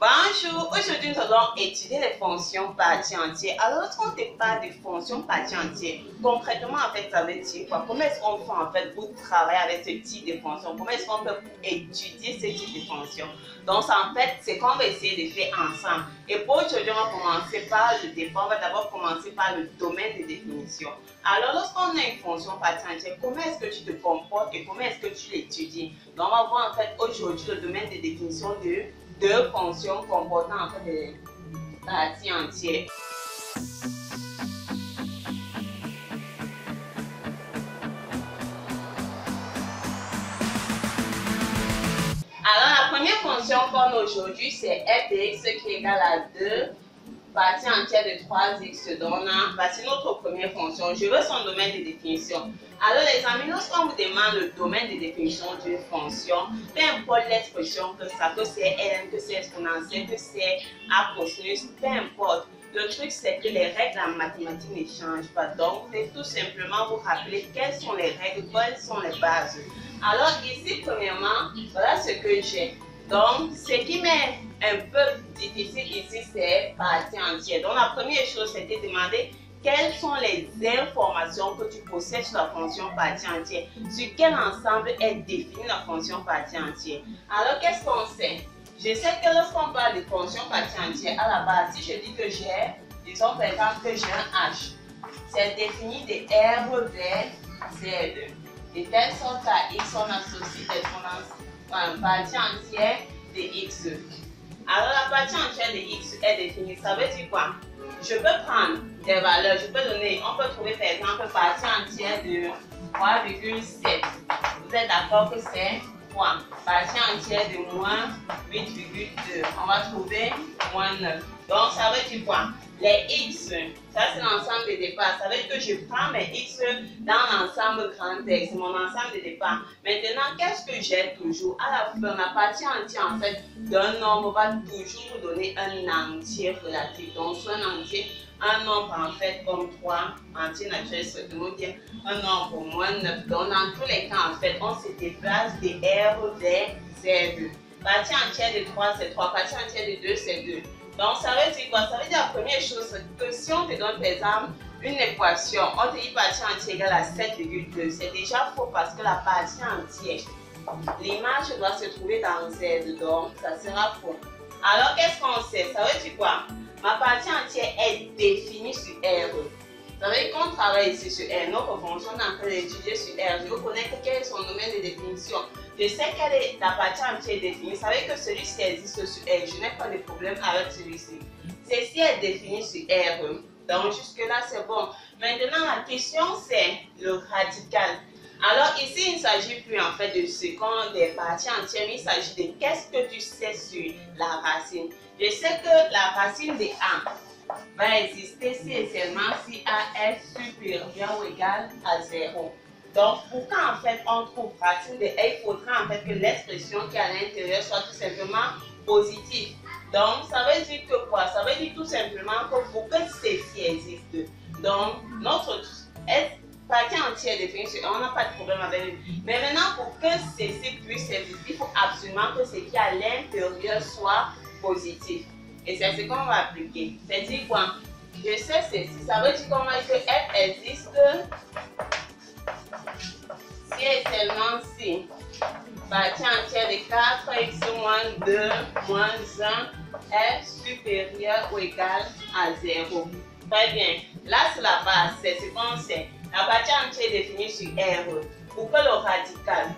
Bonjour, aujourd'hui nous allons étudier les fonctions parties entières. Alors lorsqu'on te parle de fonctions parties entières, concrètement en fait ça veut dire quoi? Comment est-ce qu'on fait en fait pour travailler avec ce type de fonctions? Comment est-ce qu'on peut étudier ce type de fonctions? Donc en fait c'est qu'on va essayer de faire ensemble. Et pour aujourd'hui on va commencer par le départ, on va d'abord commencer par le domaine de définition. Alors lorsqu'on a une fonction partie entière, comment est-ce que tu te comportes et comment est-ce que tu l'étudies? Donc on va voir en fait aujourd'hui le domaine de définition de deux fonctions comportant en fait des parties entières. Alors la première fonction qu'on a aujourd'hui c'est f de x qui est égal à 2 parties entières de 3x. Donc voici notre première fonction. Je veux son domaine de définition. Alors les amis, lorsqu'on vous demande le domaine de définition d'une fonction, peu importe l'expression que ça, que c'est ln, que c'est exponentielle, que c'est a cosinus, peu importe. Le truc c'est que les règles en mathématiques ne changent pas. Donc vous devez tout simplement vous rappeler quelles sont les règles, quelles sont les bases. Alors ici premièrement, voilà ce que j'ai. Donc ce qui m'est un peu difficile ici c'est partie entière. Donc la première chose c'était de demander quelles sont les informations que tu possèdes sur la fonction partie entière, sur quel ensemble est définie la fonction partie entière. Alors qu'est-ce qu'on sait? Je sais que lorsqu'on parle de fonction partie entière, à la base, si je dis que j'ai, disons par exemple que j'ai un h, c'est défini de R vers Z. De telle sorte qu'à x, on associe l'exponentielle partie entière de x. Alors la partie entière de x est définie, ça veut dire quoi? Je peux prendre des valeurs, je peux donner, on peut trouver par exemple partie entière de 3,7. Vous êtes d'accord que c'est 3. Partie entière de moins 8,2. On va trouver moins 9. Donc ça veut dire quoi? Les x, ça c'est l'ensemble de départ. Ça veut dire que je prends mes x dans l'ensemble grand X, c'est mon ensemble de départ. Maintenant, qu'est-ce que j'ai toujours? À la fin, la partie entière en fait d'un nombre va toujours vous donner un entier relatif. Donc soit un entier, un nombre en fait comme 3, entier naturel, c'est bien un nombre moins 9. Donc dans tous les cas en fait, on se déplace de R vers Z. Partie entière de 3 c'est 3, partie entière de 2 c'est 2. Donc ça veut dire quoi? Ça veut dire la première chose que si on te donne par exemple une équation, on te dit partie entière égale à 7,2, c'est déjà faux parce que la partie entière, l'image doit se trouver dans Z, donc ça sera faux. Alors qu'est-ce qu'on sait? Ça veut dire quoi? Ma partie entière est définie sur R. Ça veut dire qu'on travaille ici sur R, notre fonction est en train d'étudier sur R. Je veux connaître quel est son domaine de définition. Je sais quelle est la partie entière définie. Ça veut dire que celui-ci existe sur R. Je n'ai pas de problème avec celui-ci. Ceci est défini sur R. Donc jusque-là c'est bon. Maintenant la question c'est le radical. Alors ici il ne s'agit plus en fait de ce qu'on des parties entières, mais il s'agit de qu'est-ce que tu sais sur la racine. Je sais que la racine de A va exister si et seulement si A est supérieur ou égal à 0. Donc, pour qu'en fait on trouve racine de A, il faudra en fait que l'expression qui est à l'intérieur soit tout simplement positive. Donc, ça veut dire que quoi? Ça veut dire tout simplement que pour que ceci existe, donc notre partie entière définie, on n'a pas de problème avec lui. Mais maintenant, pour que ceci puisse exister, il faut absolument que ce qui est à l'intérieur soit positif. Et c'est ce qu'on va appliquer. C'est-à-dire quoi? Je sais ceci. Ça veut dire comment est-ce que f existe si et seulement si partie entière de 4x moins 2 moins 1 est supérieur ou égal à 0. Très bien. Là, c'est la base. C'est ce qu'on sait. La partie entière est définie sur R. Pour que le radical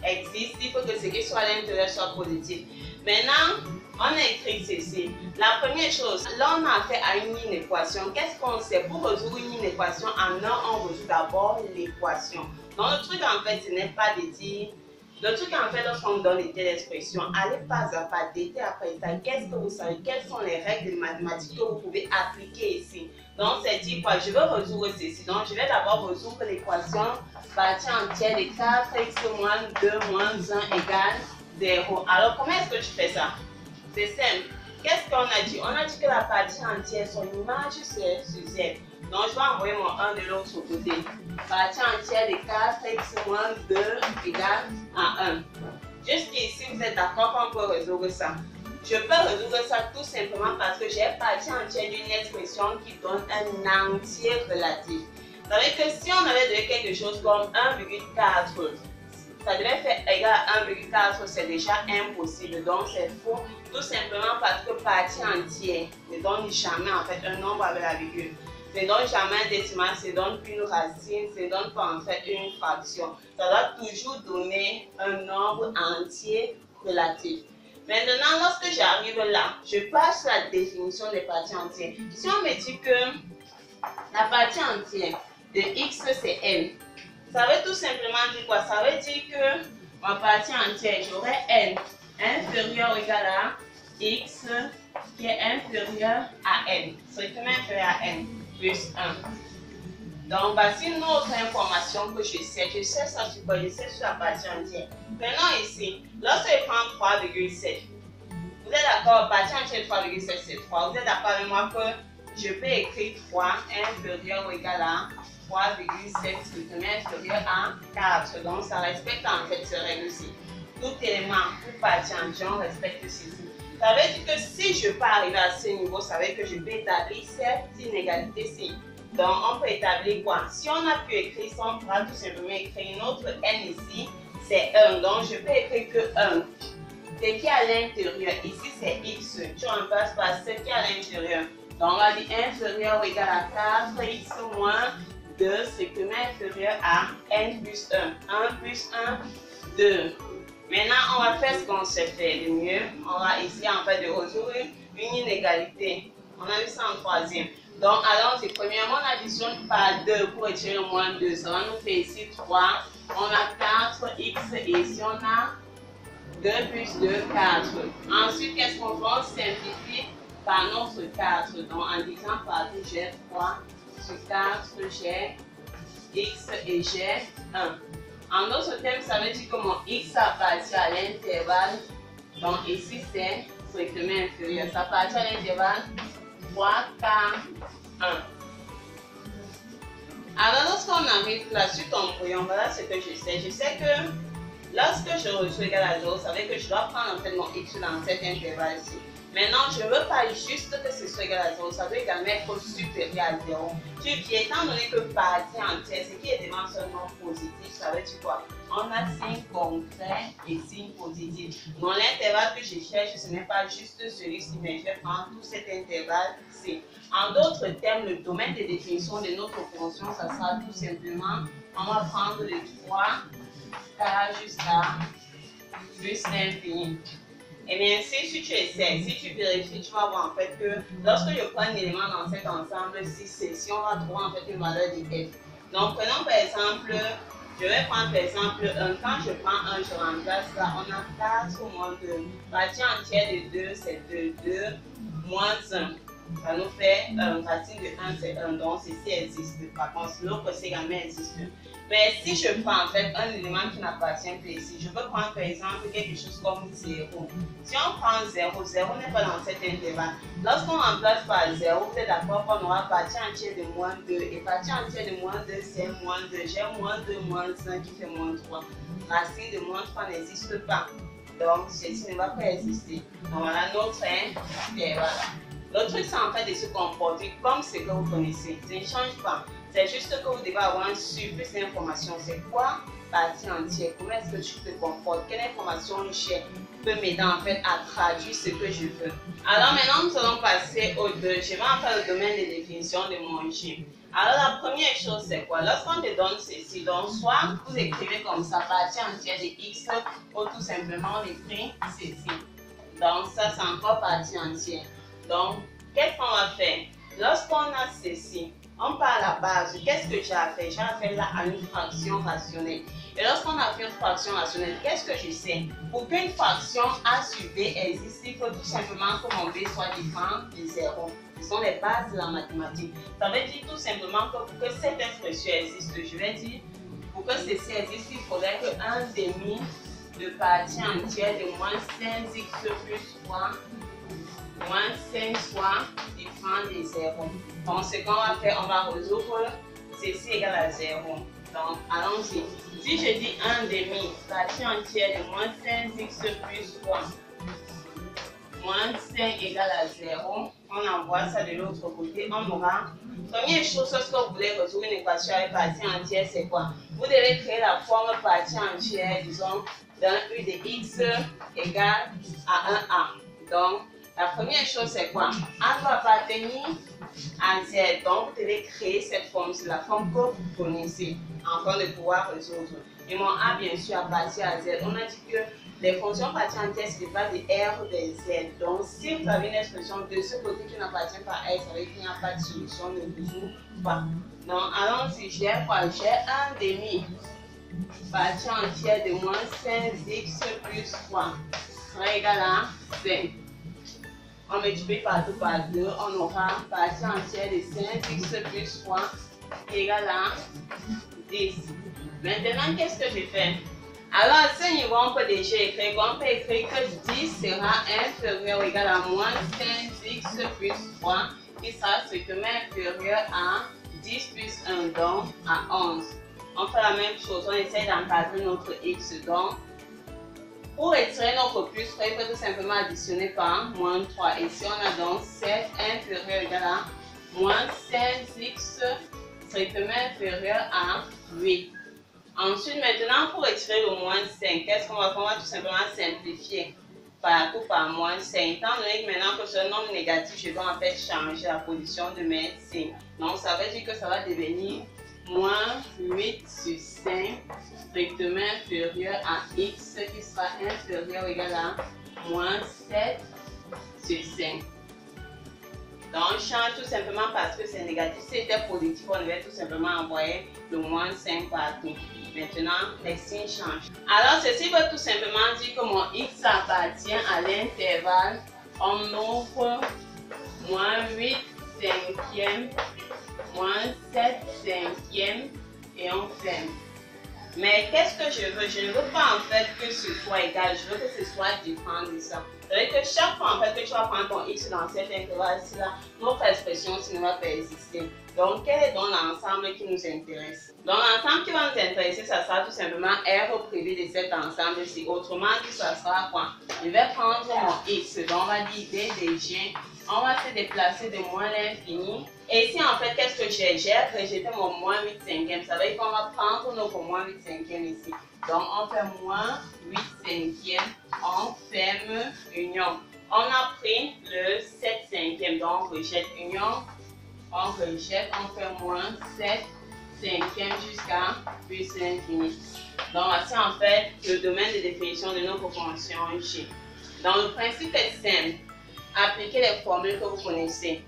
existe, il faut que ce qui soit à l'intérieur soit positif. Maintenant, on a écrit ceci. La première chose, là on a fait à une équation. Qu'est-ce qu'on sait? Pour résoudre une équation en un, on résout d'abord l'équation. Donc le truc en fait, ce n'est pas de dire. Le truc en fait, lorsqu'on vous donne des telles expressions, allez pas à pas, détail après détail. Qu'est-ce que vous savez? Quelles sont les règles de mathématiques que vous pouvez appliquer ici? Donc c'est dire quoi? Je veux résoudre ceci. Donc je vais d'abord résoudre l'équation partie entière de 4x moins 2 moins 1 égale 0. Alors comment est-ce que tu fais ça? C'est simple. Qu'est-ce qu'on a dit? On a dit que la partie entière, son image c'est sur Z. Donc je vais envoyer mon 1 de l'autre côté. Partie entière de 4x moins 2 égale à 1. Jusqu'ici, vous êtes d'accord qu'on peut résoudre ça? Je peux résoudre ça tout simplement parce que j'ai partie entière d'une expression qui donne un entier relatif. Ça veut dire que si on avait donné quelque chose comme 1,4, ça devait faire égal à 1,4, c'est déjà impossible, donc c'est faux, tout simplement parce que partie entière ne donne jamais en fait un nombre avec la virgule. Ne donne jamais un décimal, se donne une racine, se donne pas en fait une fraction. Ça doit toujours donner un nombre entier relatif. Maintenant, lorsque j'arrive là, je passe la définition des parties entières. Si on me dit que la partie entière de x c'est n, ça veut tout simplement dire quoi? Ça veut dire que ma partie entière, j'aurai n inférieur ou égal à x qui est inférieur à n, strictement inférieur à n plus 1. Donc, voici une autre information que je sais ça sur quoi? Je sais sur la partie entière. Maintenant ici, lorsque je prends 3,7, vous êtes d'accord, partie entière de 3,7 c'est 3. Vous êtes d'accord avec moi que je peux écrire 3 inférieur ou égal à 3,7 strictement inférieur à 4. Donc, ça respecte en fait ce règle-ci. Tout élément, toute partie entière, on respecte ceci. Ça veut dire que si je peux arriver à ce niveau, ça veut dire que je peux établir cette inégalité-ci. Donc, on peut établir quoi? Si on a pu écrire ça, on pourra tout simplement écrire une autre n ici, c'est 1. Donc, je peux écrire que 1. Ce qui est à l'intérieur, ici c'est x. Tu remplaces par ce qui est à l'intérieur. Donc, on va dire inférieur ou égal à 4, x moins 2, strictement inférieur à n plus 1. 1 plus 1, 2. Maintenant, on va faire ce qu'on sait faire de mieux. On va essayer en fait de résoudre une inégalité. On a vu ça en troisième. Donc, allons-y. Premièrement, on additionne par 2 pour retirer le moins 2. Ça va nous faire ici 3. On a 4x et ici on a 2 plus 2, 4. Ensuite, qu'est-ce qu'on fait? On simplifie par notre 4. Donc, en disant par 2, j'ai 3 sur 4, j'ai x et j'ai 1. En d'autres termes, ça veut dire que mon x appartient à l'intervalle. Donc, ici, c'est strictement inférieur. Ça appartient à l'intervalle 3, 4, 1. Alors, lorsqu'on arrive là sur ton brouillon, voilà ce que je sais. Je sais que lorsque je reçois égal à 0, ça veut dire que je dois prendre en fait mon x dans cet intervalle-ci. Maintenant, je ne veux pas juste que ce soit égal à 0, ça doit également être supérieur à 0. Puis, étant donné que partie entière, ce qui est devant seulement positif, ça veut dire quoi? On a signe concret et signe positif. Donc, l'intervalle que je cherche, ce n'est pas juste celui-ci, mais je vais prendre tout cet intervalle-ci. En d'autres termes, le domaine de définition de notre fonction, ça sera tout simplement, on va prendre le 3 jusqu'à plus l'infini. Et bien, si tu essaies, si tu vérifies, tu vas voir en fait que lorsque je prends un élément dans cet ensemble, si on va trouver en fait une valeur de f. Donc, prenons par exemple, je vais prendre par exemple 1. Quand je prends 1, je remplace ça. On a 4 moins 2. Partie entière de 2, c'est 2. 2 moins 1. Ça nous fait racine de 1, c'est 1. Donc, ceci existe. Par contre, l'autre, c'est également existe. Mais si je prends en fait un élément qui n'appartient pas ici, je peux prendre par exemple quelque chose comme 0. Si on prend 0, 0 n'est pas dans cet intervalle. Lorsqu'on remplace par 0, vous êtes d'accord qu'on aura partie entière de moins 2. Et partie entière de moins 2, c'est moins 2. J'ai moins 2 moins 1 qui fait moins 3. Racine de moins 3 n'existe pas. Donc, ceci ne va pas exister. Donc, voilà notre intervalle. Le truc, c'est en fait de se comporter comme ce que vous connaissez. Ça ne change pas. C'est juste que vous devez avoir un surplus d'informations. C'est quoi partie entière? Comment est-ce que tu te comportes? Quelle information j'ai peut m'aider en fait à traduire ce que je veux? Alors maintenant, nous allons passer au 2. Je vais en faire le domaine de définition de mon J. Alors la première chose, c'est quoi? Lorsqu'on te donne ceci, donc soit vous écrivez comme ça, partie entière de x, ou tout simplement on écrit ceci. Donc ça, c'est encore partie entière. Donc, qu'est-ce qu'on va faire? Lorsqu'on a ceci, on part à la base. Qu'est-ce que j'ai à faire? J'ai à faire là à une fraction rationnelle. Et lorsqu'on a fait une fraction rationnelle, qu'est-ce que je sais? Pour qu'une fraction A sur B existe, il faut tout simplement que mon B soit différent de 0. Ce sont les bases de la mathématique. Ça veut dire tout simplement que pour que cette expression existe, je vais dire, pour que ceci existe, il faudrait que 1 demi de partie entière de moins 5x plus 3 moins 5 soit différent de 0. Donc, ce qu'on va faire, on va résoudre ceci égale à 0. Donc, allons-y. Si je dis 1 demi, partie entière de moins 5x plus 3 moins 5 égale à 0. On envoie ça de l'autre côté. On aura, première chose, lorsque vous voulez résoudre une équation avec partie entière, c'est quoi? Vous devez créer la forme partie entière, disons, d'un u de x égale à 1a. Donc, la première chose, c'est quoi? A doit appartenir à z. Donc, vous devez créer cette forme. C'est la forme que vous connaissez afin de pouvoir résoudre. Et mon a, bien sûr, appartient à z. On a dit que les fonctions parties entières, c'est pas de R de Z. Donc, si vous avez une expression de ce côté qui n'appartient pas à R, ça veut dire qu'il n'y a pas de solution, ne résout pas. Donc, allons-y, j'ai quoi? J'ai 1 demi partie entière de moins 5x plus 3 sera égal à 5. On multiplie partout par 2, on aura partie entière de 5x plus 3 égale à 10. Maintenant, qu'est-ce que je fais? Alors, à ce niveau, on peut déjà écrire, que 10 sera inférieur ou égal à moins 5x plus 3, qui sera strictement inférieur à 10 plus 1, donc à 11. On fait la même chose, on essaie d'encadrer notre x. Donc, pour retirer notre plus, il faut tout simplement additionner par moins 3. Ici, on a donc 7 inférieur ou égal à moins 16x strictement inférieur à 8. Ensuite, maintenant, pour retirer le moins 5, qu'est-ce qu'on va faire? On va tout simplement simplifier partout par moins 5. Étant donné que maintenant que c'est un nombre négatif, je vais en fait changer la position de mes signes. Donc, ça veut dire que ça va devenir moins 8 sur 5 strictement inférieur à x qui sera inférieur ou égal à moins 7 sur 5. Donc, on change tout simplement parce que c'est négatif. Si c'était positif, on devait tout simplement envoyer le moins 5 partout. Maintenant, les signes changent. Alors, ceci veut tout simplement dire que mon x appartient à l'intervalle. On ouvre moins 8 cinquièmes, moins 7 cinquièmes et on ferme. Mais qu'est-ce que je veux? Je ne veux pas en fait que ce soit égal, je veux que ce soit différent de ça. C'est-à-dire que chaque fois en fait que tu vas prendre ton x dans cet intervalle-ci là, notre expression ne va pas exister. Donc quel est donc l'ensemble qui nous intéresse? Donc l'ensemble qui va nous intéresser, ça sera tout simplement R privé de cet ensemble-ci. Autrement dit, ça sera quoi? Je vais prendre mon x, donc on va dire d de g. On va se déplacer de moins l'infini. Et ici, en fait, qu'est-ce que j'ai? J'ai rejeté mon moins 8 cinquièmes. Ça veut dire qu'on va prendre notre moins 8 cinquièmes ici. Donc, on fait moins 8 cinquièmes. On ferme union. On a pris le 7 cinquièmes. Donc, on rejette union. On rejette. On fait moins 7 cinquièmes jusqu'à plus l'infini. Donc, voici en fait le domaine de définition de notre fonction G. Donc, le principe est simple. Appliquez les formules que vous connaissez.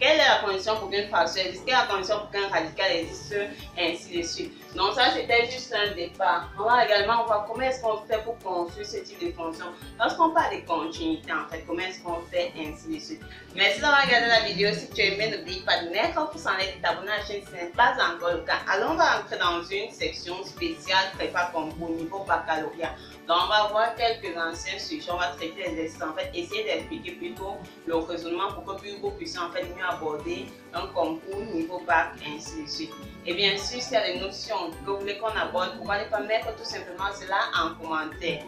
Quelle est la condition pour qu'une fraction existe? Quelle est la condition pour qu'un radical existe? Ainsi de suite. Donc ça, c'était juste un départ. On va également voir comment est-ce qu'on fait pour construire ce type de fonction. Lorsqu'on parle de continuité, en fait, comment est-ce qu'on fait, ainsi de suite. Merci d'avoir regardé la vidéo. Si tu as aimé, n'oublie pas de mettre un pouce en l'air et de t'abonner à la chaîne si ce n'est pas encore le cas. Alors, on va entrer dans une section spéciale prépa concours niveau baccalauréat. Donc, on va voir quelques anciens sujets, on va traiter les exercices, en fait, essayer d'expliquer plutôt le raisonnement pour que vous puissiez en fait mieux aborder un concours niveau bac, ainsi de suite. Et bien sûr, s'il y a des notions que vous voulez qu'on aborde, pourquoi ne pas mettre tout simplement cela en commentaire.